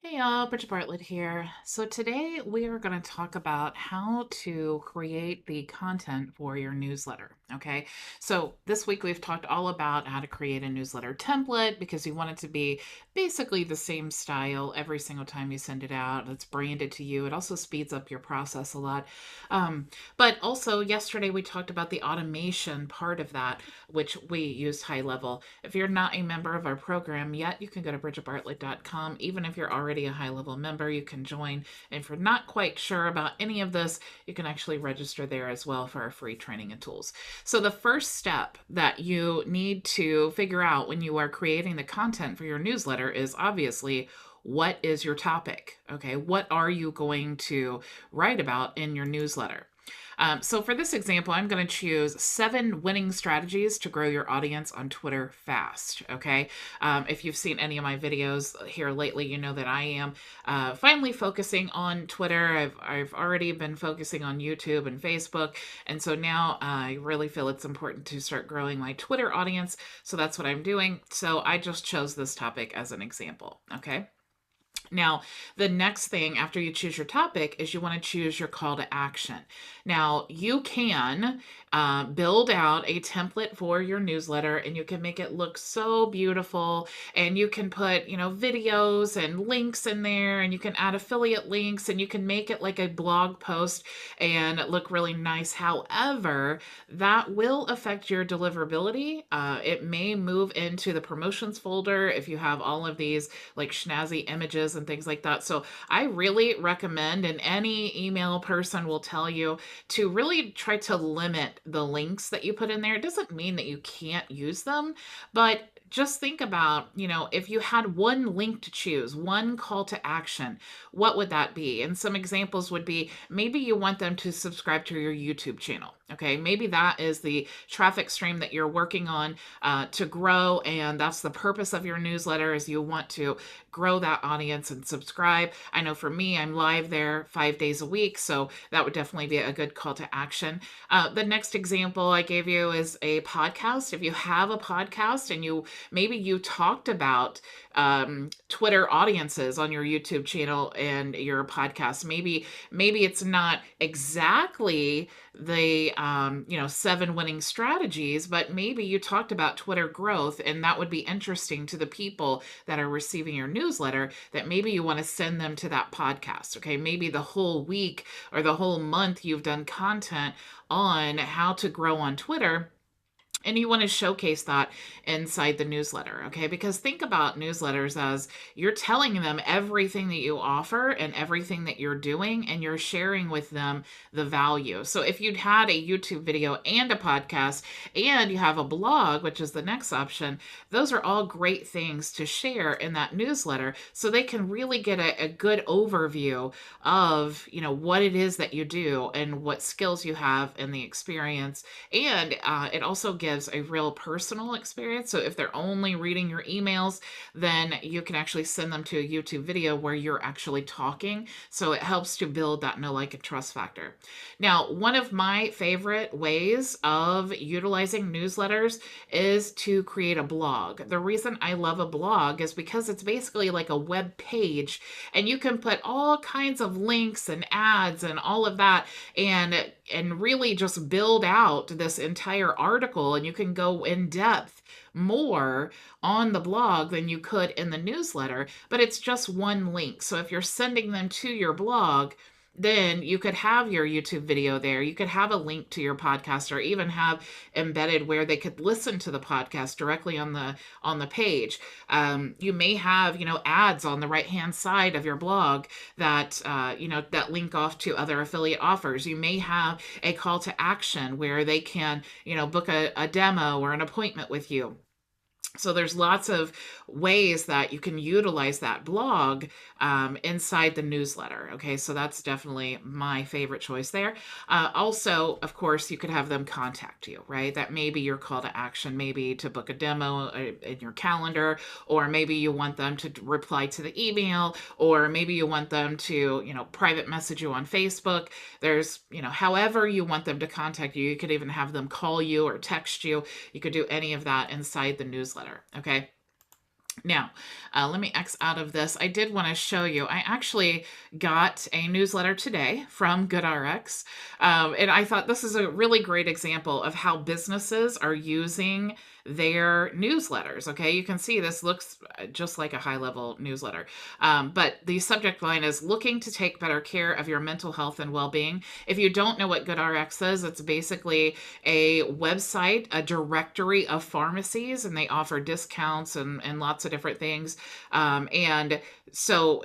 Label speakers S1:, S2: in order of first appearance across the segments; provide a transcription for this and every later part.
S1: Hey y'all, Bridget Bartlett here. So today we are going to talk about how to create the content for your newsletter. Okay, so this week we've talked all about how to create a newsletter template because you want it to be basically the same style every single time you send it out. It's branded to you. It also speeds up your process a lot. Um, but also, yesterday we talked about the automation part of that, which we used HighLevel. If you're not a member of our program yet, you can go to bridgetbartlett.com. Even if you're already a HighLevel member, you can join. And if you're not quite sure about any of this, you can actually register there as well for our free training and tools. So, the first step that you need to figure out when you are creating the content for your newsletter is obviously what is your topic? Okay, what are you going to write about in your newsletter? So for this example, I'm going to choose 7 winning strategies to grow your audience on Twitter fast. Okay. If you've seen any of my videos here lately, you know that I am finally focusing on Twitter. I've already been focusing on YouTube and Facebook. And so now I really feel it's important to start growing my Twitter audience. So that's what I'm doing. So I just chose this topic as an example. Okay. Now, the next thing after you choose your topic is you want to choose your call to action. Now, you can build out a template for your newsletter and you can make it look so beautiful. And you can put, videos and links in there, and you can add affiliate links, and you can make it like a blog post and look really nice. However, that will affect your deliverability. It may move into the promotions folder if you have all of these like snazzy images and things like that. So I really recommend, and any email person will tell you, to really try to limit the links that you put in there. It doesn't mean that you can't use them, but just think about, if you had one link to choose, one call to action, what would that be? And some examples would be, maybe you want them to subscribe to your YouTube channel. Okay, maybe that is the traffic stream that you're working on to grow, and that's the purpose of your newsletter, is you want to grow that audience and subscribe. I know for me, I'm live there 5 days a week, so that would definitely be a good call to action. The next example I gave you is a podcast. If you have a podcast and maybe you talked about Twitter audiences on your YouTube channel and your podcast, maybe it's not exactly the 7 winning strategies, but maybe you talked about Twitter growth, and that would be interesting to the people that are receiving your newsletter, that maybe you want to send them to that podcast. Okay, maybe the whole week or the whole month you've done content on how to grow on Twitter, and you want to showcase that inside the newsletter. Okay, because think about newsletters as you're telling them everything that you offer and everything that you're doing, and you're sharing with them the value. So if you'd had a YouTube video and a podcast and you have a blog, which is the next option, those are all great things to share in that newsletter, so they can really get a good overview of what it is that you do and what skills you have and the experience. And it also gives a real personal experience. So if they're only reading your emails, then you can actually send them to a YouTube video where you're actually talking. So it helps to build that know, like, and trust factor. Now, one of my favorite ways of utilizing newsletters is to create a blog. The reason I love a blog is because it's basically like a web page, and you can put all kinds of links and ads and all of that, and really just build out this entire article, and you can go in depth more on the blog than you could in the newsletter, but it's just one link. So if you're sending them to your blog, then you could have your YouTube video there. You could have a link to your podcast, or even have embedded where they could listen to the podcast directly on the page. You may have ads on the right hand side of your blog that that link off to other affiliate offers. You may have a call to action where they can book a demo or an appointment with you. So there's lots of ways that you can utilize that blog inside the newsletter. Okay, so that's definitely my favorite choice there. Also, of course, you could have them contact you, right? That may be your call to action, maybe to book a demo in your calendar, or maybe you want them to reply to the email, or maybe you want them to, private message you on Facebook. There's, however you want them to contact you. You could even have them call you or text you. You could do any of that inside the newsletter. Okay. Now, let me X out of this. I did want to show you. I actually got a newsletter today from GoodRx, and I thought this is a really great example of how businesses are using their newsletters. Okay, you can see this looks just like a high-level newsletter, but the subject line is "Looking to take better care of your mental health and well-being." If you don't know what GoodRx is, it's basically a website, a directory of pharmacies, and they offer discounts and lots of different things. And so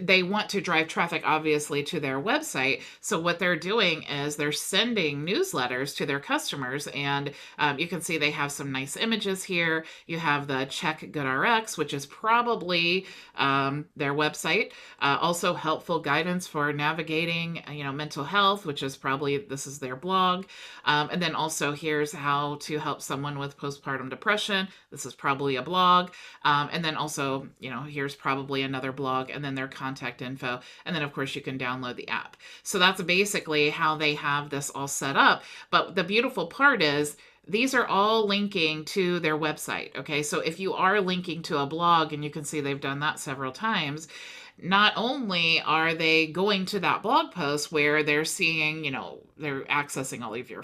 S1: they want to drive traffic obviously to their website. So what they're doing is they're sending newsletters to their customers, and you can see they have some nice images here. You have the Check GoodRx, which is probably their website. Also helpful guidance for navigating mental health, which is probably this is their blog. And then also here's how to help someone with postpartum depression. This is probably a blog. And then also, here's probably another blog, and then their contact info. And then, of course, you can download the app. So that's basically how they have this all set up. But the beautiful part is, these are all linking to their website. Okay. So if you are linking to a blog, and you can see they've done that several times, not only are they going to that blog post where they're seeing, they're accessing all of your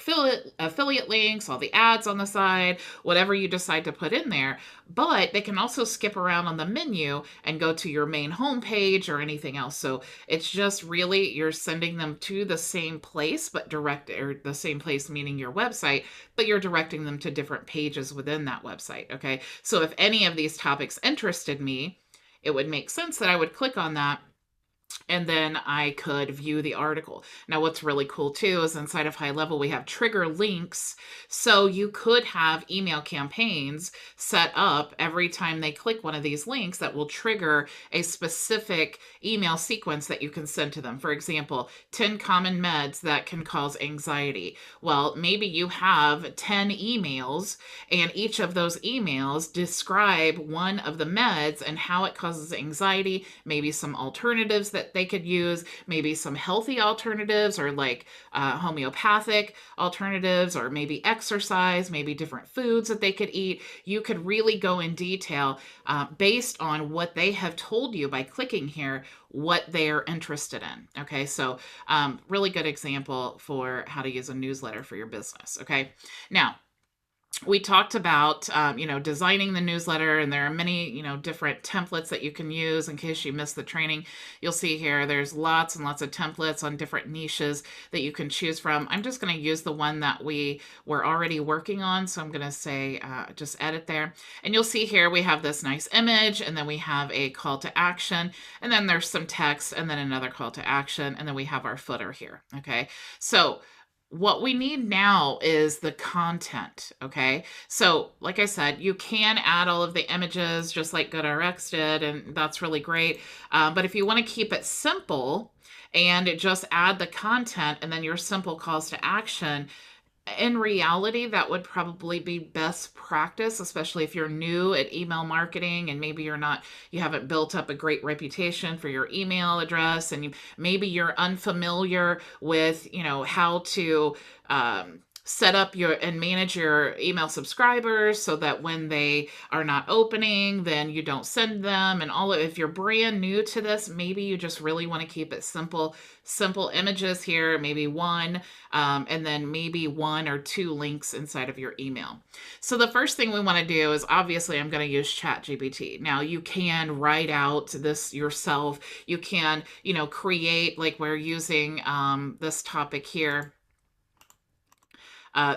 S1: affiliate links, all the ads on the side, whatever you decide to put in there, but they can also skip around on the menu and go to your main homepage or anything else. So it's just really, you're sending them to the same place, but or the same place, meaning your website, but you're directing them to different pages within that website. Okay. So if any of these topics interested me, it would make sense that I would click on that, and then I could view the article. Now, what's really cool too is inside of HighLevel, we have trigger links. So you could have email campaigns set up every time they click one of these links that will trigger a specific email sequence that you can send to them. For example, 10 common meds that can cause anxiety. Well, maybe you have 10 emails, and each of those emails describe one of the meds and how it causes anxiety, maybe some alternatives that they could use, maybe some healthy alternatives, or like homeopathic alternatives, or maybe exercise, maybe different foods that they could eat. You could really go in detail based on what they have told you by clicking here, what they're interested in. Okay, so really good example for how to use a newsletter for your business. Okay, now we talked about designing the newsletter, and there are many different templates that you can use. In case you missed the training, you'll see here there's lots and lots of templates on different niches that you can choose from. I'm just going to use the one that we were already working on, so I'm going to say just edit there, and you'll see here we have this nice image, and then we have a call to action, and then there's some text, and then another call to action, and then we have our footer here. Okay, so what we need now is the content. Okay. So, like I said, you can add all of the images just like GoodRx did, and that's really great. But if you want to keep it simple and just add the content and then your simple calls to action, in reality, that would probably be best practice, especially if you're new at email marketing and maybe you haven't built up a great reputation for your email address, and maybe you're unfamiliar with, how to set up and manage your email subscribers so that when they are not opening, then you don't send them. And if you're brand new to this, maybe you just really want to keep it simple images here, maybe one, and then maybe one or two links inside of your email. So the first thing we want to do is, obviously, I'm going to use ChatGPT. Now, you can write out this yourself. You can, create, like we're using this topic here.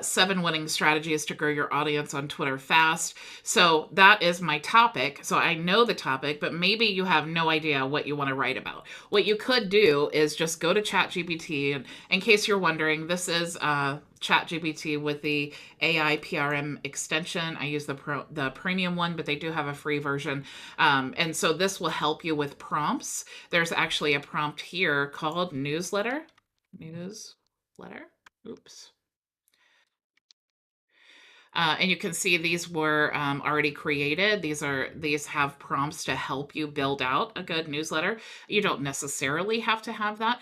S1: 7 winning strategies to grow your audience on Twitter fast. So that is my topic. So I know the topic, but maybe you have no idea what you want to write about. What you could do is just go to ChatGPT. And in case you're wondering, this is ChatGPT with the AI PRM extension. I use the premium one, but they do have a free version. And so this will help you with prompts. There's actually a prompt here called newsletter. Oops. And you can see these were already created. These have prompts to help you build out a good newsletter. You don't necessarily have to have that,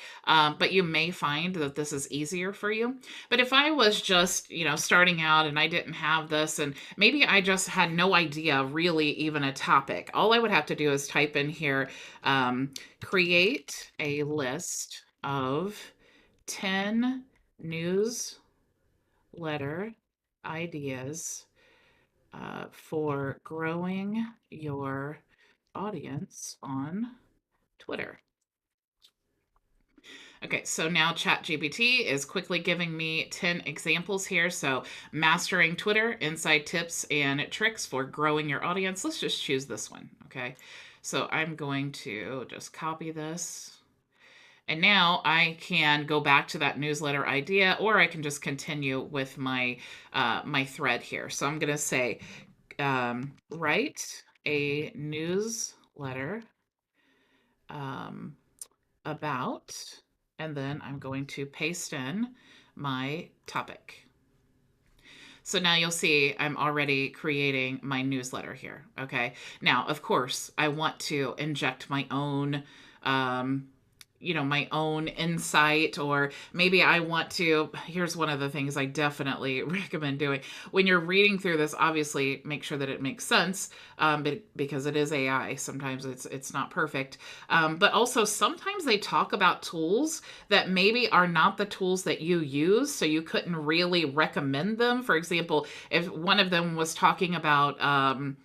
S1: but you may find that this is easier for you. But if I was just, starting out and I didn't have this, and maybe I just had no idea really even a topic, all I would have to do is type in here, create a list of 10 newsletter ideas for growing your audience on Twitter. Okay, so now ChatGPT is quickly giving me 10 examples here. So, mastering Twitter, inside tips and tricks for growing your audience. Let's just choose this one. Okay, so I'm going to just copy this. And now I can go back to that newsletter idea, or I can just continue with my my thread here. So I'm going to say, write a newsletter um, about, and then I'm going to paste in my topic. So now you'll see I'm already creating my newsletter here. Okay. Now, of course, I want to inject my own my own insight, or maybe I want to. Here's one of the things I definitely recommend doing when you're reading through this. Obviously, make sure that it makes sense, but because it is AI, sometimes it's not perfect. But also, sometimes they talk about tools that maybe are not the tools that you use, so you couldn't really recommend them. For example, if one of them was talking about um,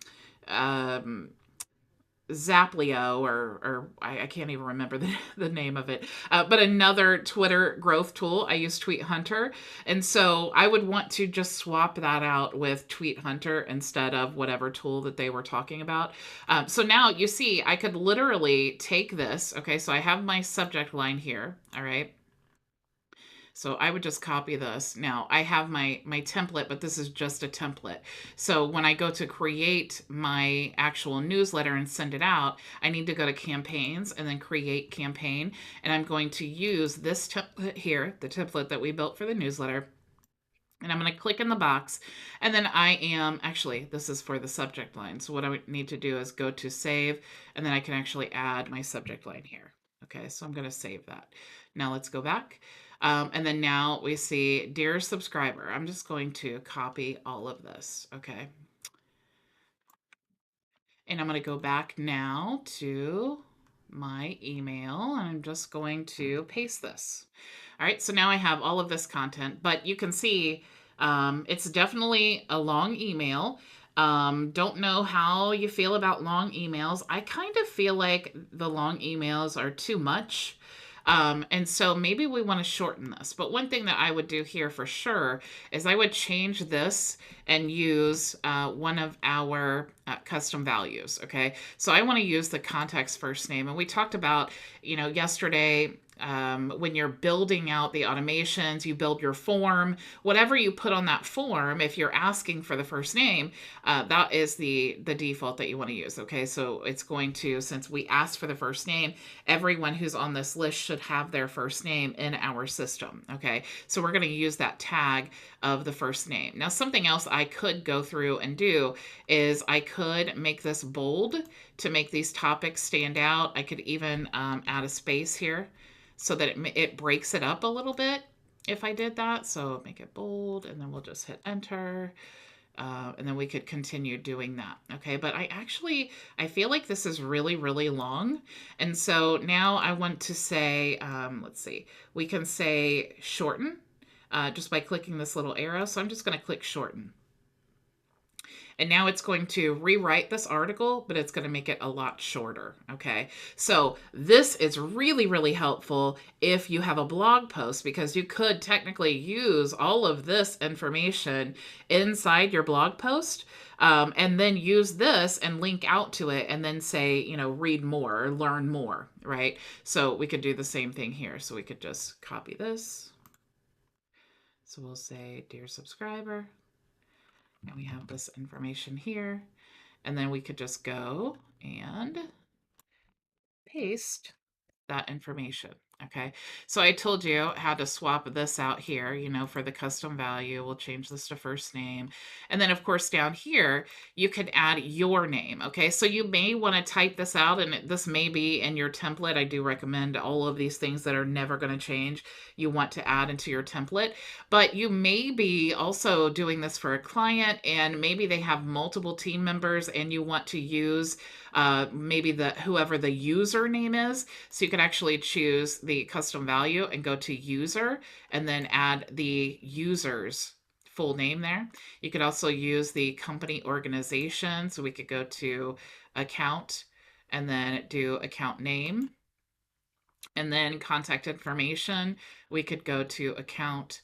S1: Zaplio, or I can't even remember the name of it. But another Twitter growth tool, I use Tweet Hunter. And so I would want to just swap that out with Tweet Hunter instead of whatever tool that they were talking about. So now you see, I could literally take this. Okay, so I have my subject line here. All right. So I would just copy this. Now I have my template, but this is just a template. So when I go to create my actual newsletter and send it out, I need to go to campaigns and then create campaign. And I'm going to use this template here, the template that we built for the newsletter. And I'm going to click in the box. And then actually, this is for the subject line. So what I would need to do is go to save, and then I can actually add my subject line here. Okay, so I'm going to save that. Now let's go back. And then now we see, dear subscriber. I'm just going to copy all of this. Okay. And I'm going to go back now to my email, and I'm just going to paste this. All right, so now I have all of this content, but you can see it's definitely a long email. Don't know how you feel about long emails. I kind of feel like the long emails are too much. And so maybe we want to shorten this. But one thing that I would do here for sure is I would change this and use one of our custom values. Okay. So I want to use the context first name. And we talked about, yesterday, when you're building out the automations, you build your form, whatever you put on that form, if you're asking for the first name, that is the default that you want to use. Okay, so it's going to, since we asked for the first name, everyone who's on this list should have their first name in our system. Okay, so we're going to use that tag of the first name. Now, something else I could go through and do is I could make this bold to make these topics stand out. I could even add a space here so that it breaks it up a little bit if I did that. So make it bold, and then we'll just hit enter. And then we could continue doing that. Okay, but I feel like this is really, really long. And so now I want to say, let's see, we can say shorten just by clicking this little arrow. So I'm just going to click shorten. And now it's going to rewrite this article, but it's going to make it a lot shorter. Okay. So this is really, really helpful if you have a blog post, because you could technically use all of this information inside your blog post, and then use this and link out to it and then say, read more or learn more. Right. So we could do the same thing here. So we could just copy this. So we'll say, dear subscriber. And we have this information here. And then we could just go and paste that information. Okay, so I told you how to swap this out here, for the custom value. We'll change this to first name. And then, of course, down here, you can add your name. Okay, so you may want to type this out, and this may be in your template. I do recommend all of these things that are never going to change. You want to add into your template, but you may be also doing this for a client, and maybe they have multiple team members, and you want to use maybe whoever the username is. So you can actually choose the custom value and go to user and then add the user's full name there. You could also use the company organization. So we could go to account and then do account name, and then contact information. We could go to account,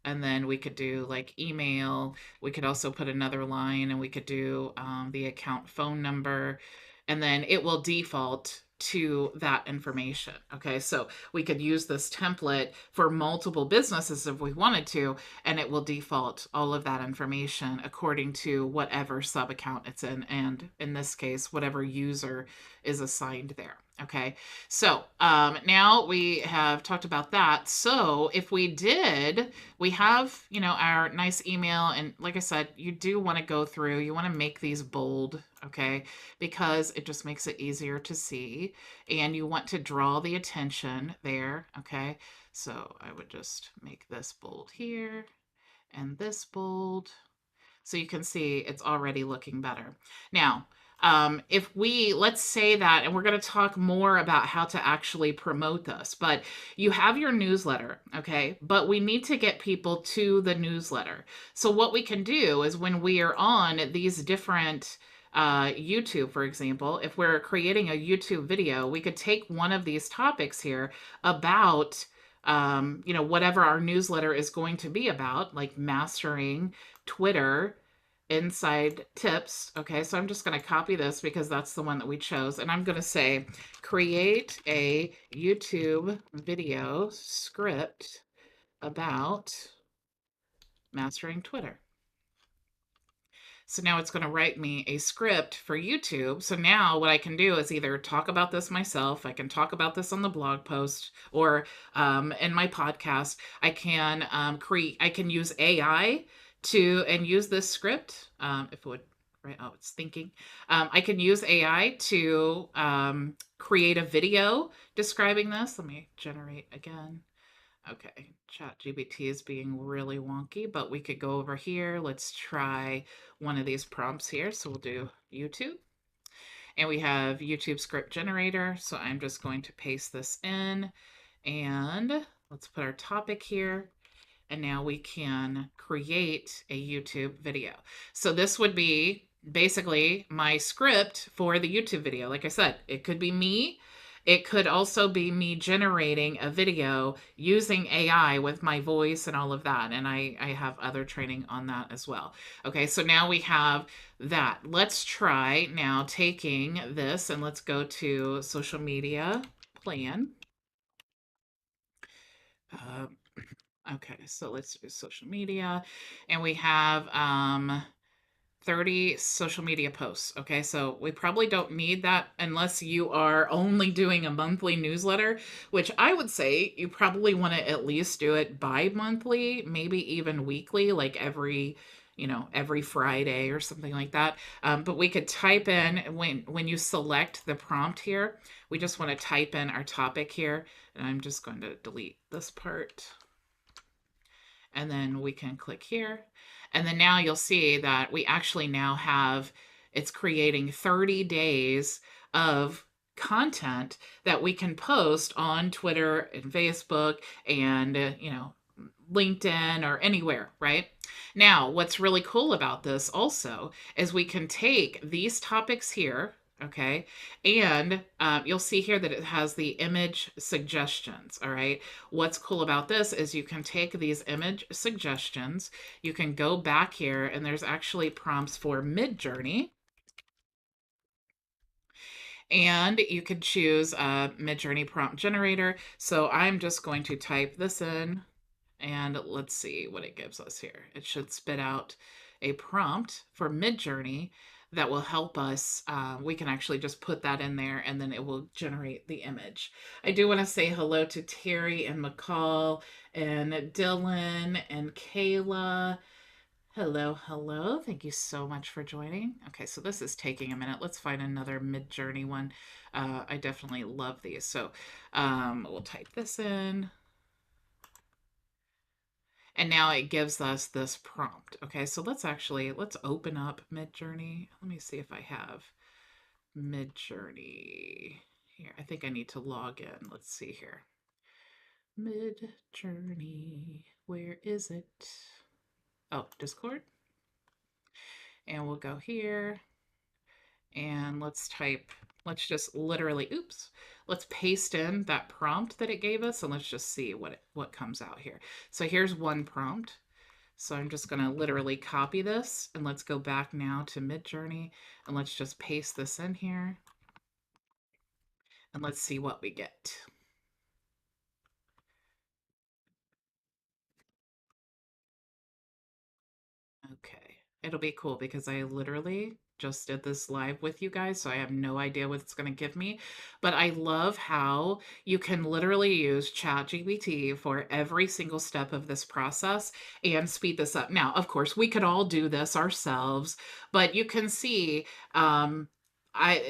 S1: and then we could do like email. We could also put another line, and we could do the account phone number, and then it will default to that information. Okay, so we could use this template for multiple businesses if we wanted to, and it will default all of that information according to whatever sub account it's in, and in this case, whatever user is assigned there. Okay, so now we have talked about that. So if we have, our nice email. And like I said, you do want to go through, you want to make these bold, okay, because it just makes it easier to see. And you want to draw the attention there, okay? So I would just make this bold here and this bold. So you can see it's already looking better. Now, if let's say that, and we're going to talk more about how to actually promote this, but you have your newsletter, okay? But we need to get people to the newsletter. So what we can do is when we are on these different YouTube, for example, if we're creating a YouTube video, we could take one of these topics here about whatever our newsletter is going to be about, like mastering Twitter inside tips. Okay, so I'm just going to copy this because that's the one that we chose. And I'm going to say, create a YouTube video script about mastering Twitter. So now it's going to write me a script for YouTube. So now what I can do is either talk about this myself, I can talk about this on the blog post, or in my podcast. I can I can use AI and use this script. If it would, right? Oh, it's thinking. I can use AI to create a video describing this. Let me generate again. Okay, ChatGPT is being really wonky, but we could go over here. Let's try one of these prompts here. So we'll do YouTube. And we have YouTube script generator. So I'm just going to paste this in. And let's put our topic here. And now we can create a YouTube video. So this would be basically my script for the YouTube video. Like I said, it could be me. It could also be me generating a video using AI with my voice and all of that. And I have other training on that as well. Okay, so now we have that. Let's try now taking this, and let's go to social media plan. Okay, so let's do social media, and we have 30 social media posts. Okay, so we probably don't need that unless you are only doing a monthly newsletter, which I would say you probably want to at least do it bi-monthly, maybe even weekly, like every Friday or something like that. But we could type in, when you select the prompt here, we just want to type in our topic here, and I'm just going to delete this part. And then we can click here. And then now you'll see that we actually now have, it's creating 30 days of content that we can post on Twitter and Facebook and, LinkedIn or anywhere, right? Now, what's really cool about this also is we can take these topics here, okay, and you'll see here that it has the image suggestions. All right, what's cool about this is you can take these image suggestions, you can go back here, and there's actually prompts for Midjourney, and you could choose a Midjourney prompt generator. So I'm just going to type this in, and let's see what it gives us here. It should spit out a prompt for Midjourney that will help us. We can actually just put that in there and then it will generate the image. I do want to say hello to Terry and McCall and Dylan and Kayla. Hello, hello. Thank you so much for joining. Okay, so this is taking a minute. Let's find another mid-journey one. I definitely love these. So we'll type this in. And now it gives us this prompt. Okay, so let's open up Midjourney. Let me see if I have Midjourney here. I think I need to log in. Let's see here. Midjourney, where is it? Oh, Discord. And we'll go here and let's just literally, oops, let's paste in that prompt that it gave us and let's just see what comes out here. So here's one prompt. So I'm just going to literally copy this and let's go back now to Midjourney and let's just paste this in here and let's see what we get. Okay. It'll be cool because I literally just did this live with you guys, so I have no idea what it's going to give me. But I love how you can literally use ChatGPT for every single step of this process and speed this up. Now, of course, we could all do this ourselves, but you can see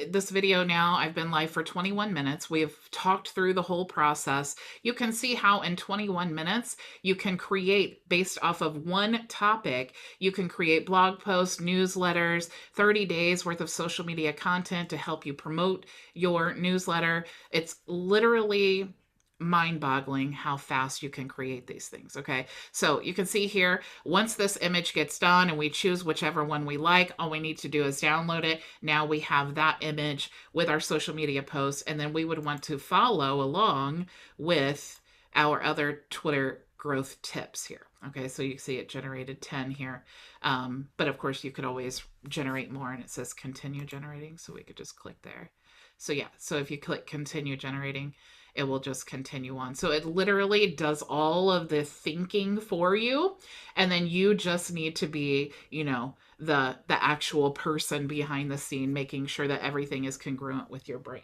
S1: this video now, I've been live for 21 minutes. We've talked through the whole process. You can see how in 21 minutes you can create, based off of one topic, you can create blog posts, newsletters, 30 days worth of social media content to help you promote your newsletter. It's literally mind-boggling how fast you can create these things. Okay, so you can see here, once this image gets done and we choose whichever one we like, all we need to do is download it. Now we have that image with our social media posts, and then we would want to follow along with our other Twitter growth tips here. Okay, so you see it generated 10 here, but of course you could always generate more, and it says continue generating, so we could just click there. So yeah, so if you click continue generating, it will just continue on. So it literally does all of the thinking for you. And then you just need to be, the actual person behind the scene, making sure that everything is congruent with your brand.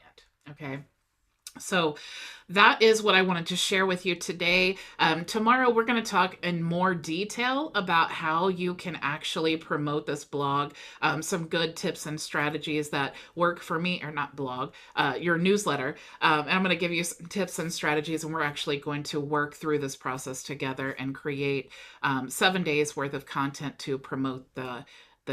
S1: Okay. So that is what I wanted to share with you today. Tomorrow, we're going to talk in more detail about how you can actually promote this blog, some good tips and strategies that work for me, or not blog, your newsletter. And I'm going to give you some tips and strategies, and we're actually going to work through this process together and create 7 days worth of content to promote the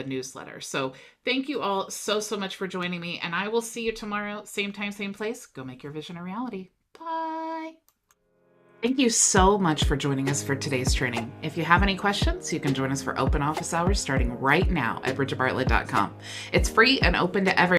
S1: newsletter. So thank you all so much for joining me, and I will see you tomorrow, same time, same place. Go make your vision a reality. Bye. Thank you so much for joining us for today's training. If you have any questions, you can join us for open office hours starting right now at bridgetbartlett.com. It's free and open to everyone.